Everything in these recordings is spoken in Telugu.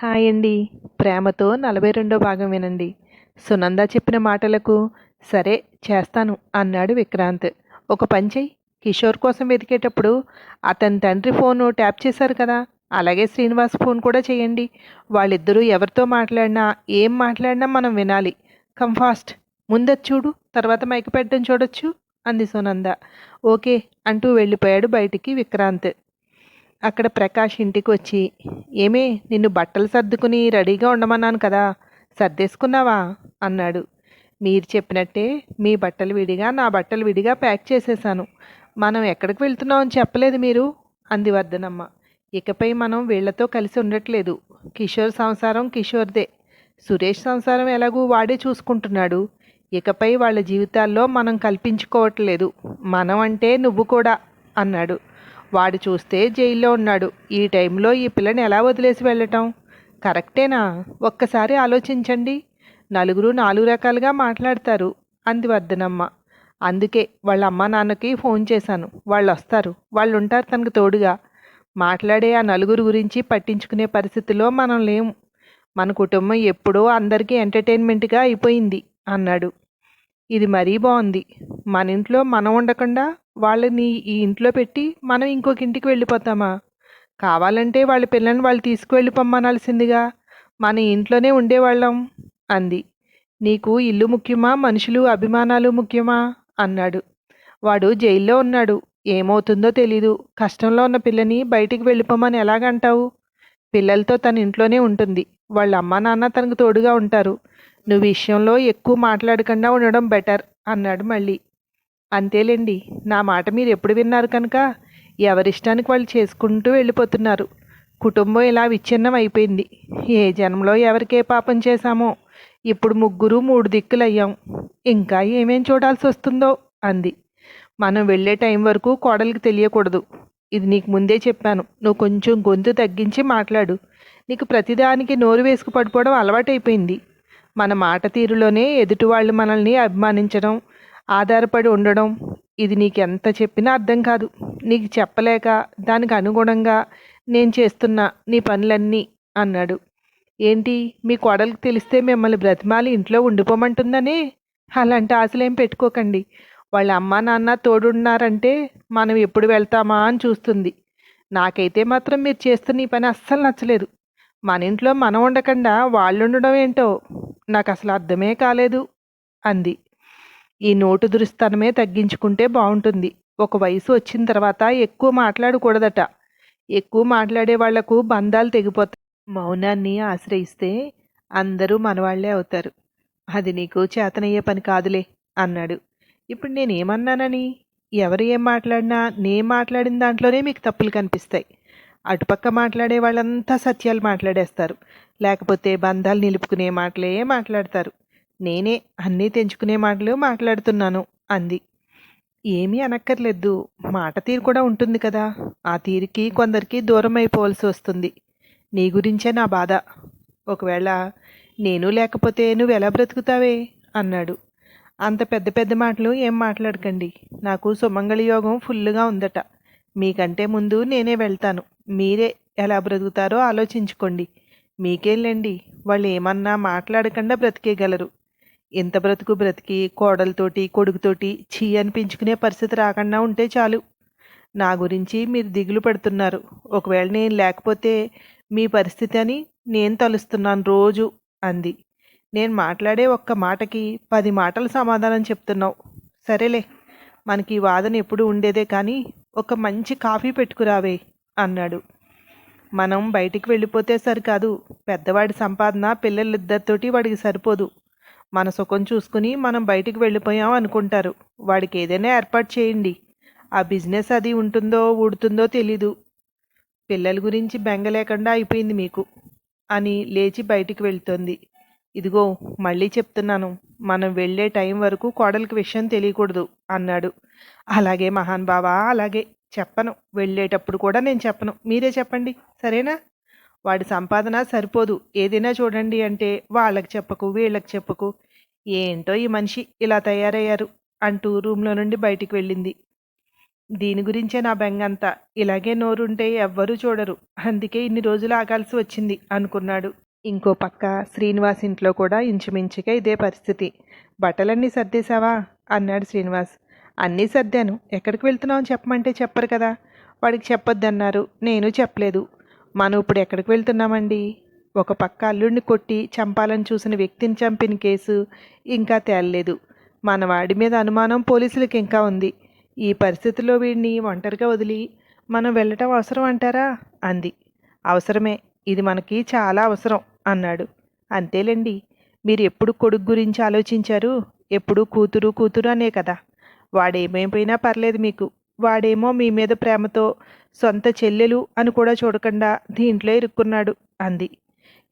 హాయ్ అండి. 'ప్రేమతో' 42 భాగం వినండి. సునంద చెప్పిన మాటలకు సరే చేస్తాను అన్నాడు విక్రాంత్. ఒక పని చెయ్యి, కిషోర్ కోసం వెతికేటప్పుడు అతని తండ్రి ఫోను ట్యాప్ చేశారు కదా, అలాగే శ్రీనివాస్ ఫోన్ కూడా చేయండి. వాళ్ళిద్దరూ ఎవరితో మాట్లాడినా ఏం మాట్లాడినా మనం వినాలి. కమ్ ఫాస్ట్, ముందది చూడు, తర్వాత మైక్ పెట్టడం చూడొచ్చు అంది సునంద. ఓకే అంటూ వెళ్ళిపోయాడు బయటికి విక్రాంత్. అక్కడ ప్రకాష్ ఇంటికి వచ్చి, ఏమే నిన్ను బట్టలు సర్దుకుని రెడీగా ఉండమన్నాను కదా, సర్దేసుకున్నావా అన్నాడు. మీరు చెప్పినట్టే మీ బట్టలు విడిగా నా బట్టలు విడిగా ప్యాక్ చేసేసాను. మనం ఎక్కడికి వెళ్తున్నాం అని చెప్పలేదు మీరు అంది వర్ధనమ్మ. ఇకపై మనం వీళ్లతో కలిసి ఉండట్లేదు. కిషోర్ సంసారం కిషోర్దే, సురేష్ సంసారం ఎలాగూ వాడే చూసుకుంటున్నాడు. ఇకపై వాళ్ళ జీవితాల్లో మనం కల్పించుకోవట్లేదు. మనం అంటే నువ్వు కూడా అన్నాడు. వాడు చూస్తే జైల్లో ఉన్నాడు. ఈ టైంలో ఈ పిల్లని ఎలా వదిలేసి వెళ్ళటం కరెక్టేనా? ఒక్కసారి ఆలోచించండి. నలుగురు నాలుగు రకాలుగా మాట్లాడతారు అంది వర్ధనమ్మ. అందుకే వాళ్ళ అమ్మా నాన్నకి ఫోన్ చేశాను. వాళ్ళు వస్తారు, వాళ్ళు ఉంటారు తనకు తోడుగా. మాట్లాడే ఆ నలుగురు గురించి పట్టించుకునే పరిస్థితిలో మనం లేము. మన కుటుంబం ఎప్పుడో అందరికీ ఎంటర్టైన్మెంట్గా అయిపోయింది అన్నాడు. ఇది మరీ బాగుంది. మన ఇంట్లో మనం ఉండకుండా వాళ్ళని ఈ ఇంట్లో పెట్టి మనం ఇంకొక ఇంటికి వెళ్ళిపోతామా? కావాలంటే వాళ్ళ పిల్లల్ని వాళ్ళు తీసుకువెళ్ళిపోమ్మనాల్సిందిగా. మన ఇంట్లోనే ఉండేవాళ్ళం అంది. నీకు ఇల్లు ముఖ్యమా, మనుషులు అభిమానాలు ముఖ్యమా అన్నాడు. వాడు జైల్లో ఉన్నాడు, ఏమవుతుందో తెలీదు. కష్టంలో ఉన్న పిల్లని బయటికి వెళ్ళిపోమని ఎలాగంటావు? పిల్లలతో తన ఇంట్లోనే ఉంటుంది. వాళ్ళ అమ్మా నాన్న తనకు తోడుగా ఉంటారు. నువ్వు విషయంలో ఎక్కువ మాట్లాడకుండా ఉండడం బెటర్ అన్నాడు మళ్ళీ. అంతేలేండి, నా మాట మీరు ఎప్పుడు విన్నారు కనుక ఎవరిష్టానికి వాళ్ళు చేసుకుంటూ వెళ్ళిపోతున్నారు. కుటుంబం ఇలా విచ్ఛిన్నం అయిపోయింది. ఏ జన్మలో ఎవరికే పాపం చేశామో ఇప్పుడు ముగ్గురు మూడు దిక్కులయ్యాం. ఇంకా ఏమేం చూడాల్సి వస్తుందో అంది. మనం వెళ్ళే టైం వరకు కోడలికి తెలియకూడదు. ఇది నీకు ముందే చెప్పాను. నువ్వు కొంచెం గొంతు తగ్గించి మాట్లాడు. నీకు ప్రతిదానికి నోరు వేసుకు పడిపోవడం అలవాటైపోయింది. మన మాట తీరులోనే ఎదుటి వాళ్ళు మనల్ని అభిమానించడం, ఆధారపడి ఉండడం. ఇది నీకు ఎంత చెప్పినా అర్థం కాదు. నీకు చెప్పలేక దానికి అనుగుణంగా నేను చేస్తున్నా నీ పనులన్నీ అన్నాడు. ఏంటి, మీ కోడలికి తెలిస్తే మిమ్మల్ని బ్రతిమాలి ఇంట్లో ఉండిపోమంటుందనే? అలాంటి ఆశలేం పెట్టుకోకండి. వాళ్ళ అమ్మా నాన్న తోడున్నారంటే మనం ఎప్పుడు వెళ్తామా అని చూస్తుంది. నాకైతే మాత్రం మీరు చేస్తున్న ఈ పని అస్సలు నచ్చలేదు. మన ఇంట్లో మనం ఉండకుండా వాళ్ళు ఉండడం ఏంటో నాకు అసలు అర్థమే కాలేదు అంది. ఈ నోటు దురుస్తనమే తగ్గించుకుంటే బాగుంటుంది. ఒక వయసు వచ్చిన తర్వాత ఎక్కువ మాట్లాడకూడదట. ఎక్కువ మాట్లాడే వాళ్లకు బంధాలు తెగిపోతాయి. మౌనాన్ని ఆశ్రయిస్తే అందరూ మనవాళ్లే అవుతారు. అది నీకు చేతనయ్యే పని కాదులే అన్నాడు. ఇప్పుడు నేనేమన్నానని? ఎవరు ఏం మాట్లాడినా నేను మాట్లాడిన దాంట్లోనే మీకు తప్పులు కనిపిస్తాయి. అటుపక్క మాట్లాడే వాళ్ళంతా సత్యాలు మాట్లాడేస్తారు. లేకపోతే బంధాలు నిలుపుకునే మాటలే మాట్లాడతారు. నేనే అన్నీ తెంచుకునే మాటలు మాట్లాడుతున్నాను అంది. ఏమీ అనక్కర్లేదు, మాట తీరు కూడా ఉంటుంది కదా. ఆ తీరుకి కొందరికి దూరం అయిపోవలసి వస్తుంది. నీ గురించే నా బాధ. ఒకవేళ నేను లేకపోతే నువ్వు ఎలా బ్రతుకుతావే అన్నాడు. అంత పెద్ద పెద్ద మాటలు ఏం మాట్లాడకండి. నాకు సుమంగళి యోగం ఫుల్లుగా ఉందట. మీకంటే ముందు నేనే వెళ్తాను. మీరే ఎలా బ్రతుకుతారో ఆలోచించుకోండి. మీకేంలేండి, వాళ్ళు ఏమన్నా మాట్లాడకుండా బ్రతికేయగలరు. ఇంత బ్రతుకు బ్రతికి కోడలతోటి కొడుకుతోటి ఛీ అనిపించుకునే పరిస్థితి రాకుండా ఉంటే చాలు. నా గురించి మీరు దిగులు పడుతున్నారు. ఒకవేళ నేను లేకపోతే మీ పరిస్థితి అని నేను తలుస్తున్నాను రోజు అంది. నేను మాట్లాడే ఒక్క మాటకి 10 మాటలు సమాధానం చెప్తున్నావు. సరేలే, మనకి ఈ వాదన ఎప్పుడు ఉండేదే కానీ ఒక మంచి కాఫీ పెట్టుకురావే అన్నాడు. మనం బయటికి వెళ్ళిపోతే సరికాదు. పెద్దవాడి సంపాదన పిల్లలిద్దరితోటి వాడికి సరిపోదు. మన సుఖం చూసుకుని మనం బయటికి వెళ్ళిపోయాం అనుకుంటారు. వాడికి ఏదైనా ఏర్పాటు చేయండి. ఆ బిజినెస్ అది ఉంటుందో ఊడుతుందో తెలీదు. పిల్లల గురించి బెంగ లేకుండా అయిపోయింది మీకు అని లేచి బయటికి వెళ్తోంది. ఇదిగో మళ్ళీ చెప్తున్నాను, మనం వెళ్ళే టైం వరకు కోడలికి విషయం తెలియకూడదు అన్నాడు. అలాగే మహాన్ బావా, అలాగే. చెప్పను, వెళ్ళేటప్పుడు కూడా నేను చెప్పను. మీరే చెప్పండి, సరేనా? వాడి సంపాదన సరిపోదు, ఏదైనా చూడండి అంటే వాళ్ళకి చెప్పకు వీళ్ళకి చెప్పకు. ఏంటో ఈ మనిషి ఇలా తయారయ్యారు అంటూ రూమ్లో నుండి బయటికి వెళ్ళింది. దీని గురించే నా బెంగంతా. ఇలాగే నోరుంటే ఎవ్వరూ చూడరు. అందుకే ఇన్ని రోజులు ఆగాల్సి వచ్చింది అనుకున్నాడు. ఇంకో పక్క శ్రీనివాస్ ఇంట్లో కూడా ఇంచుమించుగా ఇదే పరిస్థితి. బట్టలన్నీ సర్దేశావా అన్నాడు శ్రీనివాస్. అన్నీ సర్దాను. ఎక్కడికి వెళ్తున్నావు చెప్పమంటే చెప్పరు కదా. వాడికి చెప్పొద్దన్నారు. నేను చెప్పలేదు. మనం ఇప్పుడు ఎక్కడికి వెళ్తున్నామండి? ఒక పక్క అల్లుడిని కొట్టి చంపాలని చూసిన వ్యక్తిని చంపిన కేసు ఇంకా తేలలేదు. మన వాడి మీద అనుమానం పోలీసులకి ఇంకా ఉంది. ఈ పరిస్థితిలో వీడిని ఒంటరిగా వదిలి మనం వెళ్ళటం అవసరం అంటారా అంది. అవసరమే. ఇది మనకి చాలా అవసరం అన్నాడు. అంతేలేండి. మీరు ఎప్పుడు కొడుకు గురించి ఆలోచించారు? ఎప్పుడు కూతురు కూతురు అనే కదా. వాడేమైపోయినా పర్లేదు మీకు. వాడేమో మీ మీద ప్రేమతో సొంత చెల్లెలు అని కూడా చూడకుండా దీంట్లో ఇరుక్కున్నాడు అంది.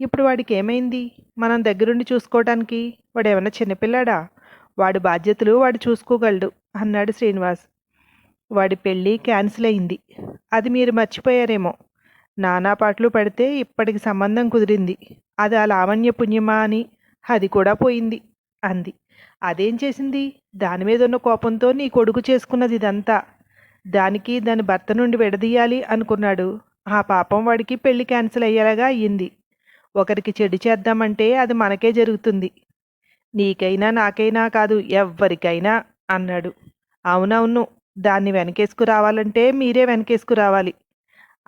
ఇప్పుడు వాడికి ఏమైంది? మనం దగ్గరుండి చూసుకోవటానికి వాడేమన్నా చిన్నపిల్లాడా? వాడి బాధ్యతలు వాడు చూసుకోగలడు అన్నాడు శ్రీనివాస్. వాడి పెళ్ళి క్యాన్సిల్ అయింది. అది మీరు మర్చిపోయారేమో. నానా పాటలు పడితే ఇప్పటికి సంబంధం కుదిరింది. అది ఆ లావణ్య పుణ్యమా అని అది కూడా పోయింది అంది. అదేం చేసింది? దాని మీద ఉన్న కోపంతో నీ కొడుకు చేసుకున్నది ఇదంతా. దానికి దాని భర్త నుండి విడదీయాలి అనుకున్నాడు. ఆ పాపం వాడికి పెళ్లి క్యాన్సిల్ అయ్యేలాగా అయ్యింది. ఒకరికి చెడు చేద్దామంటే అది మనకే జరుగుతుంది. నీకైనా నాకైనా కాదు, ఎవ్వరికైనా అన్నాడు. అవునవును. దాన్ని వెనకేసుకు రావాలంటే మీరే వెనకేసుకు రావాలి.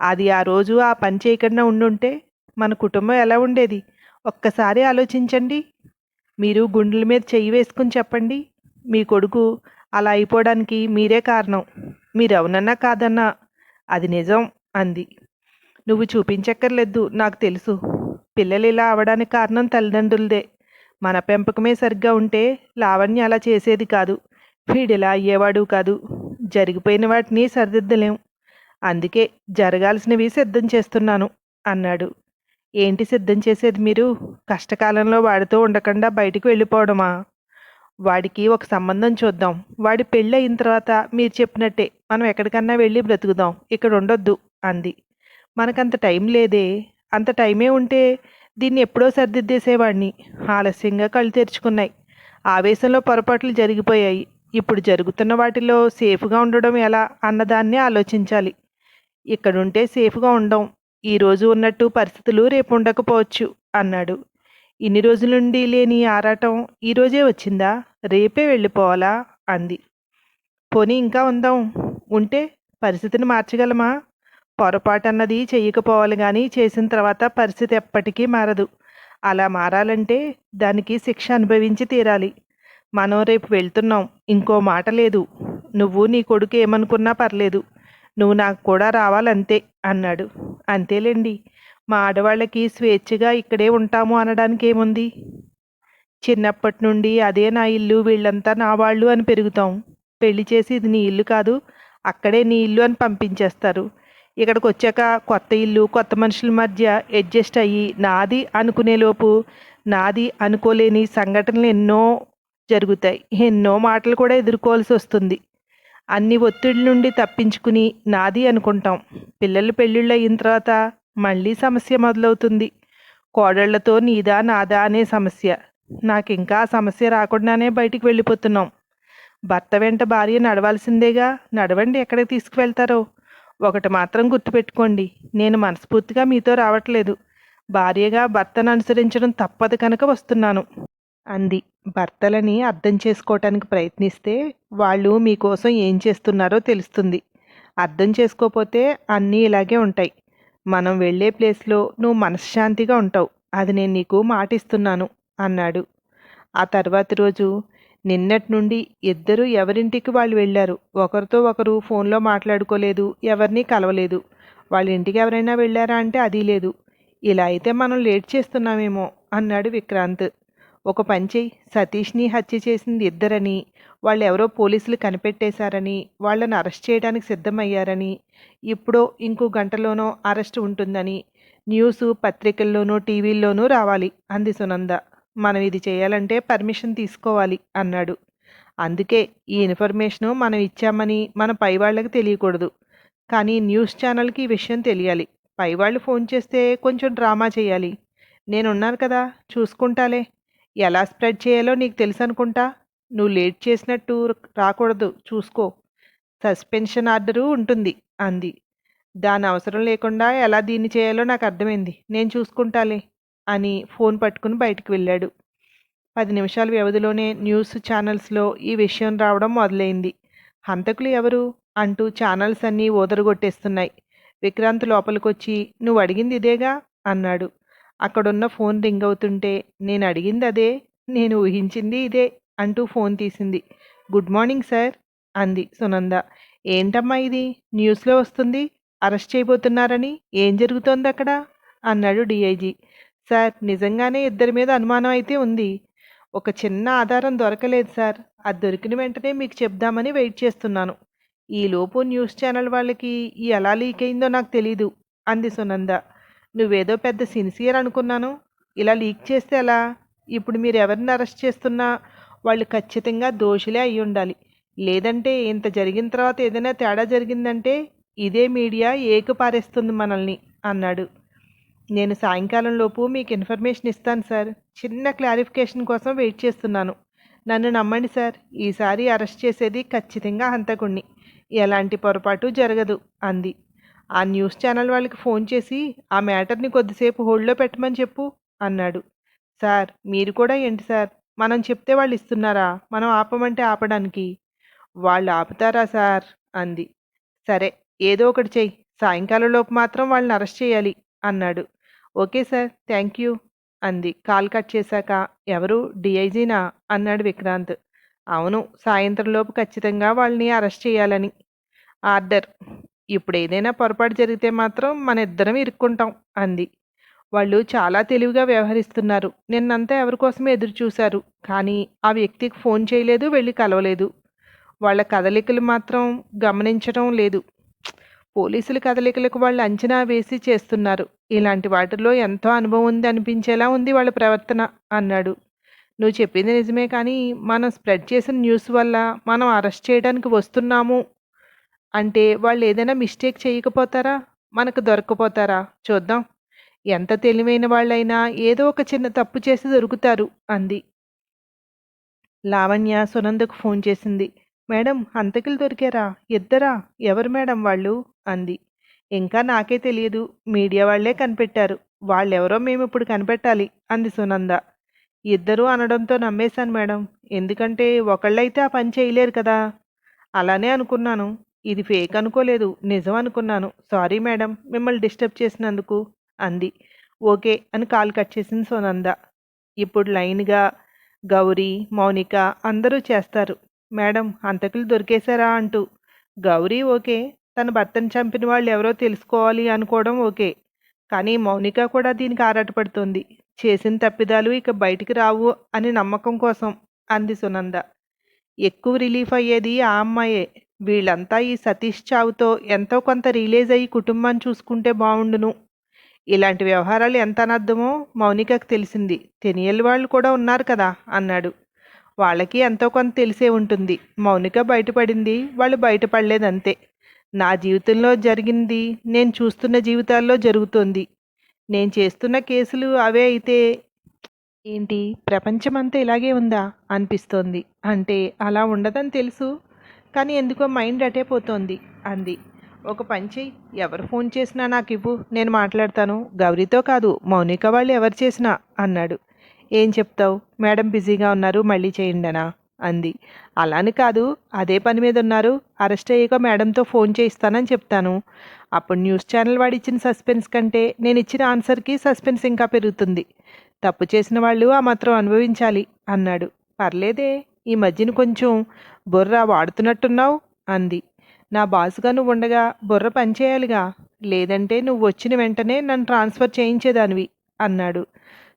అది ఆ రోజు ఆ పని చేయకుండా ఉండుంటే మన కుటుంబం ఎలా ఉండేది? ఒక్కసారి ఆలోచించండి. మీరు గుండెల మీద చెయ్యి వేసుకుని చెప్పండి. మీ కొడుకు అలా అయిపోవడానికి మీరే కారణం. మీరు అవునన్నా కాదన్నా అది నిజం అంది. నువ్వు చూపించక్కర్లేదు, నాకు తెలుసు. పిల్లలు ఇలా అవడానికి కారణం తల్లిదండ్రులదే. మన పెంపకమే సరిగ్గా ఉంటే లావణ్య అలా చేసేది కాదు. వీడిలా అయ్యేవాడు కాదు. జరిగిపోయిన వాటిని సరిదిద్దలేం. అందుకే జరగాల్సినవి సిద్ధం చేస్తున్నాను అన్నాడు. ఏంటి సిద్ధం చేసేది మీరు? కష్టకాలంలో వాడితో ఉండకుండా బయటికి వెళ్ళిపోవడమా? వాడికి ఒక సంబంధం చూద్దాం. వాడి పెళ్ళి అయిన తర్వాత మీరు చెప్పినట్టే మనం ఎక్కడికన్నా వెళ్ళి బ్రతుకుదాం. ఇక్కడ ఉండొద్దు అంది. మనకంత టైం లేదే. అంత టైమే ఉంటే దీన్ని ఎప్పుడో సర్దిద్దేసేవాడిని. ఆలస్యంగా కళ్ళు తెరుచుకున్నాయి. ఆవేశంలో పొరపాట్లు జరిగిపోయాయి. ఇప్పుడు జరుగుతున్న వాటిలో సేఫ్గా ఉండడం ఎలా అన్నదాన్ని ఆలోచించాలి. ఇక్కడుంటే సేఫ్గా ఉండం. ఈరోజు ఉన్నట్టు పరిస్థితులు రేపు ఉండకపోవచ్చు అన్నాడు. ఇన్ని రోజుల నుండి లేని ఆరాటం ఈరోజే వచ్చిందా? రేపే వెళ్ళిపోవాలా అంది. పోనీ ఇంకా ఉందాం. ఉంటే పరిస్థితిని మార్చగలమా? పొరపాటు అన్నది చెయ్యకపోవాలి, కానీ చేసిన తర్వాత పరిస్థితి ఎప్పటికీ మారదు. అలా మారాలంటే దానికి శిక్ష అనుభవించి తీరాలి. మనం రేపు వెళ్తున్నాం. ఇంకో మాట లేదు. నువ్వు నీ కొడుకు ఏమనుకున్నా పర్లేదు. నువ్వు నాకు కూడా రావాలంతే అన్నాడు. అంతేలేండి. మా ఆడవాళ్ళకి స్వేచ్ఛగా ఇక్కడే ఉంటాము అనడానికి ఏముంది? చిన్నప్పటి నుండి అదే నా ఇల్లు, వీళ్ళంతా నా వాళ్ళు అని పెరుగుతాం. పెళ్లి చేసి ఇది నీ ఇల్లు కాదు, అక్కడే నీ ఇల్లు అని పంపించేస్తారు. ఇక్కడికి వచ్చాక కొత్త ఇల్లు, కొత్త మనుషుల మధ్య అడ్జస్ట్ అయ్యి నాది అనుకునేలోపు నాది అనుకోలేని సంఘటనలు ఎన్నో జరుగుతాయి. ఎన్నో మాటలు కూడా ఎదుర్కోవాల్సి వస్తుంది. అన్ని ఒత్తిడి నుండి తప్పించుకుని నాది అనుకుంటాం. పిల్లలు పెళ్ళిళ్ళు అయిన తర్వాత మళ్ళీ సమస్య మొదలవుతుంది. కోడళ్లతో నీదా నాదా అనే సమస్య. నాకింకా ఆ సమస్య రాకుండానే బయటికి వెళ్ళిపోతున్నాం. భర్త వెంట భార్య నడవాల్సిందేగా. నడవండి, ఎక్కడికి తీసుకువెళ్తారో. ఒకటి మాత్రం గుర్తుపెట్టుకోండి, నేను మనస్ఫూర్తిగా మీతో రావట్లేదు. భార్యగా భర్తను అనుసరించడం తప్పదు కనుక వస్తున్నాను అంది. భర్తలని అర్థం చేసుకోవటానికి ప్రయత్నిస్తే వాళ్ళు మీకోసం ఏం చేస్తున్నారో తెలుస్తుంది. అర్థం చేసుకోకపోతే అన్నీ ఇలాగే ఉంటాయి. మనం వెళ్ళే ప్లేస్లో నువ్వు మనశ్శాంతిగా ఉంటావు. అది నేను నీకు మాటిస్తున్నాను అన్నాడు. ఆ తర్వాతి రోజు నిన్నటి నుండి ఇద్దరు ఎవరింటికి వాళ్ళు వెళ్ళారు. ఒకరితో ఒకరు ఫోన్లో మాట్లాడుకోలేదు, ఎవరిని కలవలేదు. వాళ్ళ ఇంటికి ఎవరైనా వెళ్ళారా అంటే అది లేదు. ఇలా అయితే మనం లేట్ చేస్తున్నామేమో అన్నాడు విక్రాంత్. ఒక పని చెయ్యి, సతీష్ని హత్య చేసింది ఇద్దరని, వాళ్ళు ఎవరో పోలీసులు కనిపెట్టేశారని, వాళ్ళని అరెస్ట్ చేయడానికి సిద్ధమయ్యారని, ఇప్పుడో ఇంకో గంటలోనో అరెస్ట్ ఉంటుందని న్యూస్ పత్రికల్లోనూ టీవీల్లోనూ రావాలి అంది సునంద. మనం ఇది చేయాలంటే పర్మిషన్ తీసుకోవాలి అన్నాడు. అందుకే ఈ ఇన్ఫర్మేషను మనం ఇచ్చామని మన పై వాళ్ళకి తెలియకూడదు. కానీ న్యూస్ ఛానల్కి ఈ విషయం తెలియాలి. పైవాళ్ళు ఫోన్ చేస్తే కొంచెం డ్రామా చేయాలి. నేనున్నాను కదా, చూసుకుంటాలే. ఎలా స్ప్రెడ్ చేయాలో నీకు తెలుసు అనుకుంటా. నువ్వు లేట్ చేసినట్టు రాకూడదు, చూసుకో. సస్పెన్షన్ ఆర్డరు ఉంటుంది అంది. దాని అవసరం లేకుండా ఎలా దీన్ని చేయాలో నాకు అర్థమైంది. నేను చూసుకుంటాలే అని ఫోన్ పట్టుకుని బయటికి వెళ్ళాడు. 10 నిమిషాల వ్యవధిలోనే న్యూస్ ఛానల్స్లో ఈ విషయం రావడం మొదలైంది. హంతకులు ఎవరు అంటూ ఛానల్స్ అన్నీ ఊదరగొట్టేస్తున్నాయి. విక్రాంత్ లోపలికొచ్చి నువ్వు అడిగింది ఇదేగా అన్నాడు. అక్కడున్న ఫోన్ రింగ్ అవుతుంటే నేను అడిగింది అదే, నేను ఊహించింది ఇదే అంటూ ఫోన్ తీసింది. గుడ్ మార్నింగ్ సార్ అంది సునంద. ఏంటమ్మా ఇది న్యూస్లో వస్తుంది, అరెస్ట్ చేయబోతున్నారని, ఏం జరుగుతోంది అక్కడ అన్నాడు డిఐజీ. సార్ నిజంగానే ఇద్దరి మీద అనుమానం అయితే ఉంది. ఒక చిన్న ఆధారం దొరకలేదు సార్. అది దొరికిన వెంటనే మీకు చెప్దామని వెయిట్ చేస్తున్నాను. ఈలోపు న్యూస్ ఛానల్ వాళ్ళకి ఎలా లీక్ అయిందో నాకు తెలీదు అంది సునంద. నువ్వేదో పెద్ద సిన్సియర్ అనుకున్నాను. ఇలా లీక్ చేస్తే ఎలా? ఇప్పుడు మీరు ఎవరిని అరెస్ట్ చేస్తున్నా వాళ్ళు ఖచ్చితంగా దోషులే అయి ఉండాలి. లేదంటే ఇంత జరిగిన తర్వాత ఏదైనా తేడా జరిగిందంటే ఇదే మీడియా ఏకపారేస్తుంది మనల్ని అన్నాడు. నేను సాయంకాలంలోపు మీకు ఇన్ఫర్మేషన్ ఇస్తాను సార్. చిన్న క్లారిఫికేషన్ కోసం వెయిట్ చేస్తున్నాను. నన్ను నమ్మండి సార్, ఈసారి అరెస్ట్ చేసేది ఖచ్చితంగా హంతకుణ్ణి. ఎలాంటి పొరపాటు జరగదు అంది. ఆ న్యూస్ ఛానల్ వాళ్ళకి ఫోన్ చేసి ఆ మ్యాటర్ని కొద్దిసేపు హోల్డ్లో పెట్టమని చెప్పు అన్నాడు. సార్ మీరు కూడా ఏంటి సార్, మనం చెప్తే వాళ్ళు ఇస్తున్నారా, మనం ఆపమంటే ఆపడానికి? వాళ్ళు ఆపుతారా సార్ అంది. సరే ఏదో ఒకటి చెయ్యి, సాయంకాలంలోపు మాత్రం వాళ్ళని అరెస్ట్ చేయాలి అన్నాడు. ఓకే సార్, థ్యాంక్ యూ అంది. కాల్ కట్ చేశాక ఎవరు డిఐజీనా అన్నాడు విక్రాంత్. అవును, సాయంత్రంలోపు ఖచ్చితంగా వాళ్ళని అరెస్ట్ చేయాలని ఆర్డర్. ఇప్పుడు ఏదైనా పొరపాటు జరిగితే మాత్రం మన ఇద్దరం ఇరుక్కుంటాం అంది. వాళ్ళు చాలా తెలివిగా వ్యవహరిస్తున్నారు. నిన్నంతా ఎవరి కోసమే ఎదురు చూశారు, కానీ ఆ వ్యక్తికి ఫోన్ చేయలేదు, వెళ్ళి కలవలేదు. వాళ్ళ కదలికలు మాత్రం గమనించడం లేదు. పోలీసుల కదలికలకు వాళ్ళు అంచనా వేసి చేస్తున్నారు. ఇలాంటి వాటిల్లో ఎంతో అనుభవం ఉంది అనిపించేలా ఉంది వాళ్ళ ప్రవర్తన అన్నాడు. నువ్వు చెప్పింది నిజమే, కానీ మనం స్ప్రెడ్ చేసిన న్యూస్ వల్ల మనం అరెస్ట్ చేయడానికి వస్తున్నాము అంటే వాళ్ళు ఏదైనా మిస్టేక్ చేయకపోతారా, మనకు దొరకపోతారా చూద్దాం. ఎంత తెలివైన వాళ్ళైనా ఏదో ఒక చిన్న తప్పు చేసి దొరుకుతారు అంది. లావణ్య సునందకు ఫోన్ చేసింది. మేడం హంతకులు దొరికారా? ఇద్దరా? ఎవరు మేడం వాళ్ళు అంది. ఇంకా నాకే తెలియదు, మీడియా వాళ్లే కనిపెట్టారు. వాళ్ళెవరో మేము ఇప్పుడు కనిపెట్టాలి అంది సునంద. ఇద్దరు అనడంతో నమ్మేశాను మేడం, ఎందుకంటే ఒకళ్ళైతే ఆ పని చేయలేరు కదా. అలానే అనుకున్నాను. ఇది ఫేక్ అనుకోలేదు, నిజం అనుకున్నాను. సారీ మేడం మిమ్మల్ని డిస్టర్బ్ చేసినందుకు అంది. ఓకే అని కాల్ కట్ చేసింది సునంద. ఇప్పుడు లైన్గా గౌరీ, మౌనిక అందరూ చేస్తారు. మేడం హంతకులు దొరికేశారా అంటూ. గౌరీ ఓకే, తన భర్తను చంపిన వాళ్ళు ఎవరో తెలుసుకోవాలి అనుకోవడం ఓకే, కానీ మౌనిక కూడా దీనికి ఆరాటపడుతోంది. చేసిన తప్పిదాలు ఇక బయటికి రావు అని నమ్మకం కోసం అంది సునంద. ఎక్కువ రిలీఫ్ అయ్యేది ఆ అమ్మాయే. వీళ్ళంతా ఈ సతీష్ చావుతో ఎంతో కొంత రిలీజ్ అయ్యి కుటుంబాన్ని చూసుకుంటే బాగుండును. ఇలాంటి వ్యవహారాలు ఎంత అనర్థమో మౌనికకు తెలిసింది. తెలియని వాళ్ళు కూడా ఉన్నారు కదా అన్నాడు. వాళ్ళకి ఎంతో కొంత తెలిసే ఉంటుంది. మౌనిక బయటపడింది, వాళ్ళు బయటపడలేదంతే. నా జీవితంలో జరిగింది నేను చూస్తున్న జీవితాల్లో జరుగుతోంది. నేను చేస్తున్న కేసులు అవే అయితే ఏంటి ప్రపంచమంతా ఇలాగే ఉందా అనిపిస్తోంది. అంటే అలా ఉండదని తెలుసు, కానీ ఎందుకో మైండ్ అటే పోతోంది అంది. ఒక పని చెయ్యి, ఎవరు ఫోన్ చేసినా నాకు ఇవ్వు, నేను మాట్లాడతాను. గౌరీతో కాదు, మౌనిక వాళ్ళు ఎవరు చేసినా అన్నాడు. ఏం చెప్తావు? మేడం బిజీగా ఉన్నారు, మళ్ళీ చేయండనా అంది. అలాని కాదు, అదే పని మీద ఉన్నారు, అరెస్ట్ అయ్యాక మేడంతో ఫోన్ చేయిస్తానని చెప్తాను. అప్పుడు న్యూస్ ఛానల్ వాడు ఇచ్చిన సస్పెన్స్ కంటే నేను ఇచ్చిన ఆన్సర్కి సస్పెన్స్ ఇంకా పెరుగుతుంది. తప్పు చేసిన వాళ్ళు ఆ మాత్రం అనుభవించాలి అన్నాడు. పర్లేదే, ఈ మధ్యన కొంచెం బుర్ర వాడుతున్నట్టున్నావు అంది. నా బాసుగా నువ్వు ఉండగా బుర్ర పనిచేయాలిగా, లేదంటే నువ్వు వచ్చిన వెంటనే నన్ను ట్రాన్స్ఫర్ చేయించేదానివి అన్నాడు.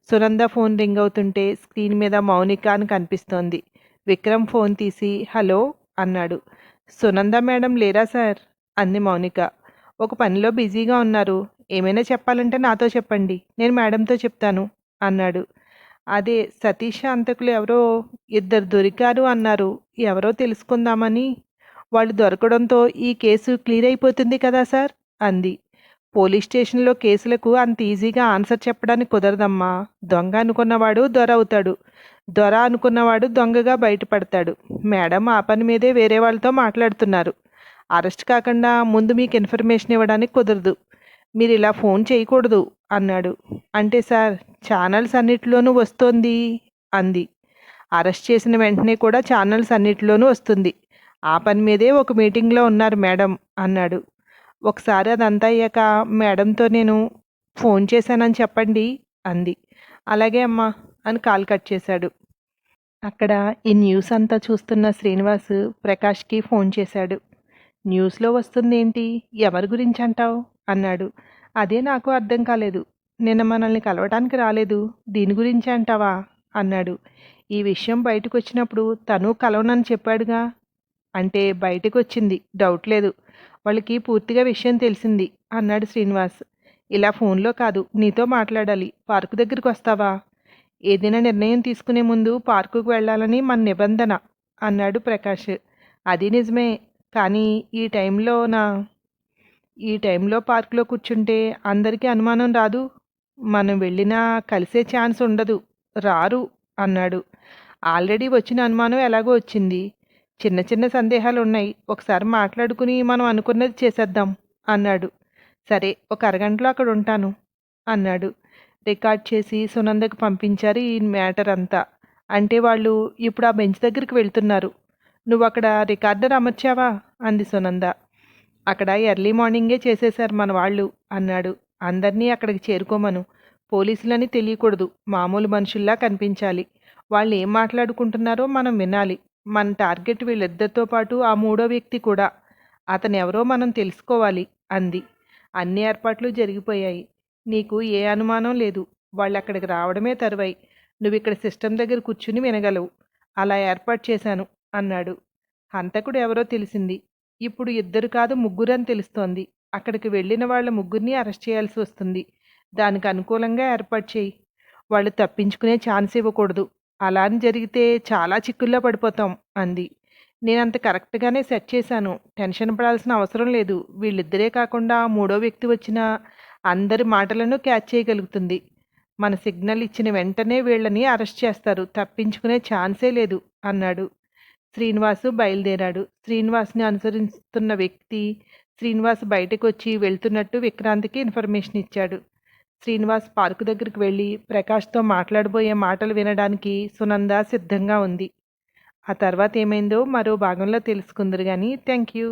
సునంద ఫోన్ రింగ్ అవుతుంటే స్క్రీన్ మీద మౌనిక అని కనిపిస్తోంది. విక్రమ్ ఫోన్ తీసి హలో అన్నాడు. సునంద మేడం లేరా సార్ అంది మౌనిక. ఒక పనిలో బిజీగా ఉన్నారు, ఏమైనా చెప్పాలంటే నాతో చెప్పండి, నేను మేడంతో చెప్తాను అన్నాడు. అదే సతీష్ హంతకులు ఎవరో ఇద్దరు దొరికారు అన్నారు, ఎవరో తెలుసుకుందామని. వాళ్ళు దొరకడంతో ఈ కేసు క్లియర్ అయిపోతుంది కదా సార్ అంది. పోలీస్ స్టేషన్లో కేసులకు అంత ఈజీగా ఆన్సర్ చెప్పడానికి కుదరదమ్మా. దొంగ అనుకున్నవాడు దొర అవుతాడు, దొర అనుకున్నవాడు దొంగగా బయటపడతాడు. మేడం ఆ పని మీదే వేరే వాళ్ళతో మాట్లాడుతున్నారు. అరెస్ట్ కాకుండా ముందు మీకు ఇన్ఫర్మేషన్ ఇవ్వడానికి కుదరదు. మీరు ఇలా ఫోన్ చేయకూడదు అన్నాడు. అంటే సార్ ఛానల్స్ అన్నిటిలోనూ వస్తోంది అంది. అరెస్ట్ చేసిన వెంటనే కూడా ఛానల్స్ అన్నిటిలోనూ వస్తుంది. ఆ పని మీదే ఒక మీటింగ్లో ఉన్నారు మేడం అన్నాడు. ఒకసారి అదంతా అయ్యాక మేడంతో నేను ఫోన్ చేశానని చెప్పండి అంది. అలాగే అమ్మా అని కాల్ కట్ చేశాడు. అక్కడ ఈ న్యూస్ అంతా చూస్తున్న శ్రీనివాస్ ప్రకాష్కి ఫోన్ చేశాడు. న్యూస్లో వస్తుందేంటి, ఎవరి గురించి అంటావు అన్నాడు. అదే నాకు అర్థం కాలేదు. నిన్న మనల్ని కలవటానికి రాలేదు, దీని గురించి అంటావా అన్నాడు. ఈ విషయం బయటకు వచ్చినప్పుడు తను కలవనని చెప్పాడుగా. అంటే బయటకు వచ్చింది, డౌట్ లేదు. వాళ్ళకి పూర్తిగా విషయం తెలిసింది అన్నాడు శ్రీనివాస్. ఇలా ఫోన్లో కాదు, నీతో మాట్లాడాలి. పార్కు దగ్గరికి వస్తావా? ఏదైనా నిర్ణయం తీసుకునే ముందు పార్కుకు వెళ్ళాలని మన నిబంధన అన్నాడు ప్రకాష్. అది నిజమే, కానీ ఈ టైంలో పార్కులో కూర్చుంటే అందరికీ అనుమానం రాదు. మనం వెళ్ళినా కలిసే ఛాన్స్ ఉండదు, రారు అన్నాడు. ఆల్రెడీ వచ్చిన అనుమానం ఎలాగో వచ్చింది. చిన్న చిన్న సందేహాలు ఉన్నాయి. ఒకసారి మాట్లాడుకుని మనం అనుకున్నది చేసేద్దాం అన్నాడు. సరే, ఒక అరగంటలో అక్కడ ఉంటాను అన్నాడు. రికార్డ్ చేసి సునందకు పంపించారు ఈ మ్యాటర్ అంతా. అంటే వాళ్ళు ఇప్పుడు ఆ బెంచ్ దగ్గరికి వెళ్తున్నారు. నువ్వు అక్కడ రికార్డర్ అమర్చావా అంది సునంద. అక్కడ ఎర్లీ మార్నింగే చేసేశారు మన వాళ్ళు అన్నాడు. అందరినీ అక్కడికి చేరుకోమను. పోలీసులని తెలియకూడదు, మామూలు మనుషుల్లా కనిపించాలి. వాళ్ళు ఏం మాట్లాడుకుంటున్నారో మనం వినాలి. మన టార్గెట్ వీళ్ళిద్దరితో పాటు ఆ మూడో వ్యక్తి కూడా. అతను ఎవరో మనం తెలుసుకోవాలి అంది. అన్ని ఏర్పాట్లు జరిగిపోయాయి. నీకు ఏ అనుమానం లేదు. వాళ్ళు అక్కడికి రావడమే తరువాయి. నువ్వు ఇక్కడ సిస్టమ్ దగ్గర కూర్చుని వినగలవు. అలా ఏర్పాటు చేశాను అన్నాడు. హంతకుడు ఎవరో తెలిసింది. ఇప్పుడు ఇద్దరు కాదు, ముగ్గురు అని తెలుస్తోంది. అక్కడికి వెళ్ళిన వాళ్ళ ముగ్గురిని అరెస్ట్ చేయాల్సి వస్తుంది. దానికి అనుకూలంగా ఏర్పాటు చేయి. వాళ్ళు తప్పించుకునే ఛాన్స్ ఇవ్వకూడదు. అలా అని జరిగితే చాలా చిక్కుల్లో పడిపోతాం అంది. నేనంత కరెక్ట్గానే సెట్ చేశాను, టెన్షన్ పడాల్సిన అవసరం లేదు. వీళ్ళిద్దరే కాకుండా మూడో వ్యక్తి వచ్చిన అందరి మాటలను క్యాచ్ చేయగలుగుతుంది. మన సిగ్నల్ ఇచ్చిన వెంటనే వీళ్ళని అరెస్ట్ చేస్తారు, తప్పించుకునే ఛాన్సే లేదు అన్నాడు. శ్రీనివాసు బయలుదేరాడు. శ్రీనివాస్ని అనుసరిస్తున్న వ్యక్తి శ్రీనివాస్ బయటకు వచ్చి వెళ్తున్నట్టు విక్రాంత్కి ఇన్ఫర్మేషన్ ఇచ్చాడు. శ్రీనివాస్ పార్కు దగ్గరికి వెళ్ళి ప్రకాష్తో మాట్లాడబోయే మాటలు వినడానికి సునంద సిద్ధంగా ఉంది. ఆ తర్వాత ఏమైందో మరో భాగంలో తెలుసుకుందరు కానీ. Thank you.